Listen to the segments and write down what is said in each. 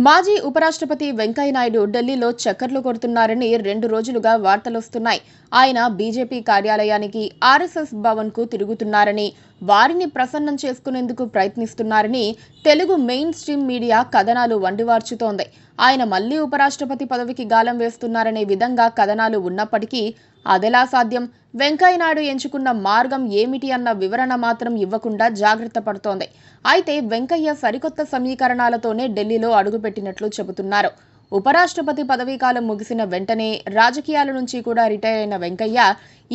మాజీ ఉపరాష్ట్రపతి వెంకయ్యనాయుడు ఢిల్లీలో చక్కర్లు కొడుతున్నారని 2 రోజులుగా వార్తలొస్తున్నాయి. ఆయన బీజేపీ కార్యాలయానికి, ఆర్ఎస్ఎస్ భవన్కు తిరుగుతున్నారని, వారిని ప్రసన్నం చేసుకునేందుకు ప్రయత్నిస్తున్నారని తెలుగు మెయిన్ స్ట్రీమ్ మీడియా కథనాలు వండివార్చుతోంది. ఆయన మళ్లీ ఉపరాష్ట్రపతి పదవికి గాలం వేస్తున్నారనే విధంగా కథనాలు ఉన్నప్పటికీ అదెలా సాధ్యం? వెంకయ్యనాయుడు ఎంచుకున్న మార్గం ఏమిటి అన్న వివరణ మాత్రం ఇవ్వకుండా జాగ్రత్త పడుతోంది. అయితే వెంకయ్య సరికొత్త సమీకరణాలతోనే ఢిల్లీలో అడుగుపెట్టినట్లు చెబుతున్నారు. ఉపరాష్ట్రపతి పదవీకాలం ముగిసిన వెంటనే రాజకీయాల నుంచి కూడా రిటైర్ అయిన వెంకయ్య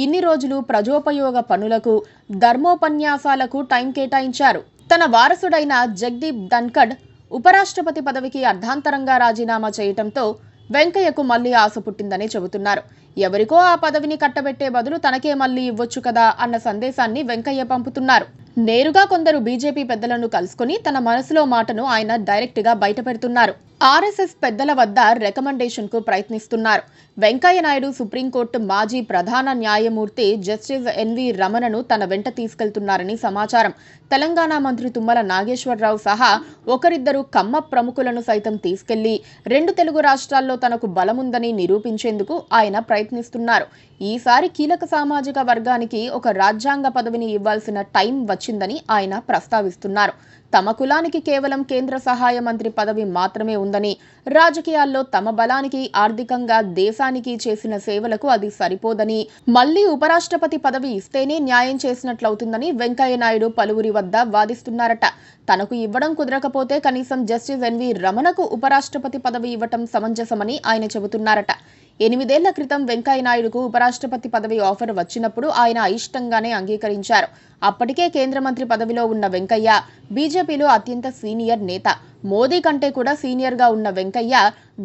ఇన్ని రోజులు ప్రజోపయోగ పనులకు, ధర్మోపన్యాసాలకు టైం కేటాయించారు. తన వారసుడైన జగదీప్ ధన్ఖడ్ ఉపరాష్ట్రపతి పదవికి అర్ధాంతరంగా రాజీనామా చేయటంతో వెంకయ్యకు మళ్లీ ఆశ పుట్టిందని చెబుతున్నారు. ఎవరికో ఆ పదవిని కట్టబెట్టే బదులు తనకే మళ్లీ ఇవ్వొచ్చు కదా అన్న సందేశాన్ని వెంకయ్య పంపుతున్నారు. నేరుగా కొందరు బీజేపీ పెద్దలను కలుసుకుని తన మనసులో మాటను ఆయన డైరెక్ట్ గా బయటపెడుతున్నారు. ఆర్ఎస్ఎస్ పెద్దల వద్ద రికమెండేషన్ కు ప్రయత్నిస్తున్నారు. వెంకయ్యనాయుడు సుప్రీంకోర్టు మాజీ ప్రధాన న్యాయమూర్తి జస్టిస్ ఎన్వి రమణను తన వెంట తీసుకెళ్తున్నారని సమాచారం. తెలంగాణ మంత్రి తుమ్మల నాగేశ్వరరావు సహా ఒకరిద్దరు కమ్మ ప్రముఖులను సైతం తీసుకెళ్లి 2 తెలుగు రాష్ట్రాల్లో తనకు బలముందని నిరూపించేందుకు ఆయన ప్రయత్నిస్తున్నారు. ఈసారి కీలక సామాజిక వర్గానికి ఒక రాజ్యాంగ పదవిని ఇవ్వాల్సిన టైం వచ్చిందని ఆయన ప్రస్తావిస్తున్నారు. తమ కులానికి కేవలం కేంద్ర సహాయ మంత్రి పదవి మాత్రమే ఉందని, రాజకీయాల్లో తమ బలానికి, ఆర్థికంగా దేశానికి చేసిన సేవలకు అది సరిపోదని, మళ్లీ ఉపరాష్ట్రపతి పదవి ఇస్తేనే న్యాయం చేసినట్లవుతుందని వెంకయ్యనాయుడు పలువురి వద్ద వాదిస్తున్నారట. తనకు ఇవ్వడం కుదరకపోతే కనీసం జస్టిస్ ఎన్వి రమణకు ఉపరాష్ట్రపతి పదవి ఇవ్వటం సమంజసమని ఆయన చెబుతున్నారట. 8 ఏళ్ల క్రితం వెంకయ్యనాయుడుకు ఉపరాష్ట్రపతి పదవి ఆఫర్ వచ్చినప్పుడు ఆయన అయిష్టంగానే అంగీకరించారు. అప్పటికే కేంద్ర మంత్రి పదవిలో ఉన్న వెంకయ్య బీజేపీలో అత్యంత సీనియర్ నేత. మోదీ కంటే కూడా సీనియర్గా ఉన్న వెంకయ్య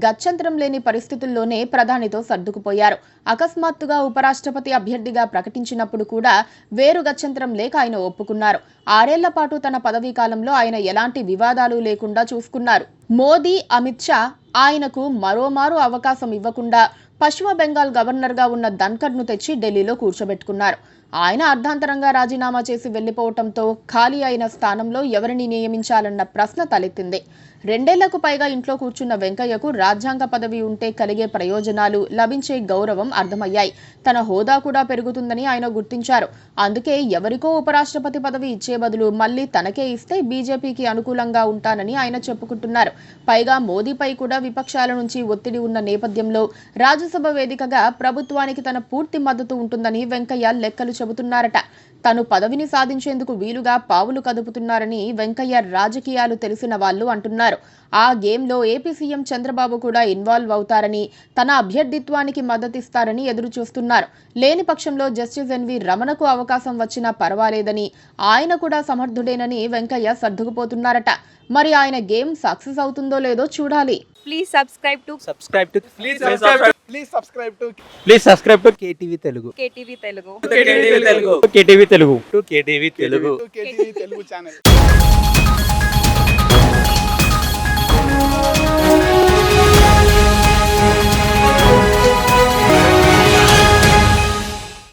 గత్యంతరం లేని పరిస్థితుల్లోనే ప్రధానితో సర్దుకుపోయారు. అకస్మాత్తుగా ఉపరాష్ట్రపతి అభ్యర్థిగా ప్రకటించినప్పుడు కూడా వేరు గత్యంతరం లేక ఆయన ఒప్పుకున్నారు. 6 ఏళ్ల పాటు తన పదవీ కాలంలో ఆయన ఎలాంటి వివాదాలు లేకుండా చూసుకున్నారు. మోదీ, అమిత్ షా ఆయనకు మరోమారు అవకాశం ఇవ్వకుండా పశ్చిమ బెంగాల్ గవర్నర్గా ఉన్న ధన్ఖడ్ను తెచ్చి ఢిల్లీలో కూర్చోబెట్టుకున్నారు. ఆయన అర్ధాంతరంగా రాజీనామా చేసి వెళ్లిపోవడంతో ఖాళీ అయిన స్థానంలో ఎవరిని నియమించాలన్న ప్రశ్న తలెత్తింది. 2 ఏళ్లకు పైగా ఇంట్లో కూర్చున్న వెంకయ్యకు రాజ్యాంగ పదవి ఉంటే కలిగే ప్రయోజనాలు, లభించే గౌరవం అర్థమయ్యాయి. తన హోదా కూడా పెరుగుతుందని ఆయన గుర్తించారు. అందుకే ఎవరికో ఉపరాష్ట్రపతి పదవి ఇచ్చే బదులు మళ్లీ తనకే ఇస్తే బీజేపీకి అనుకూలంగా ఉంటానని ఆయన చెప్పుకుంటున్నారు. పైగా మోదీపై కూడా విపక్షాల నుంచి ఒత్తిడి ఉన్న నేపథ్యంలో రాజ్యసభ వేదికగా ప్రభుత్వానికి తన పూర్తి మద్దతు ఉంటుందని వెంకయ్య లెక్కలు చెబుతున్నారట. తను పదవిని సాధించేందుకు వీలుగా పావులు కదుపుతున్నారని వెంకయ్య రాజకీయాలు తెలిసిన వాళ్లు అంటున్నారు. ఆ గేమ్లో ఏపీ సీఎం చంద్రబాబు కూడా ఇన్వాల్వ్ అవుతారని, తన అభ్యర్థిత్వానికి మద్దతిస్తారని ఎదురు చూస్తున్నారు. లేని పక్షంలో జస్టిస్ ఎన్వి రమణకు అవకాశం వచ్చినా పర్వాలేదని, ఆయన కూడా సమర్థుడేనని వెంకయ్య సర్దుకుపోతున్నారట. మరి ఆయన గేమ్ సక్సెస్ అవుతుందో లేదో చూడాలి. Please subscribe to KTV Telugu. KTV Telugu. KTV Telugu channel.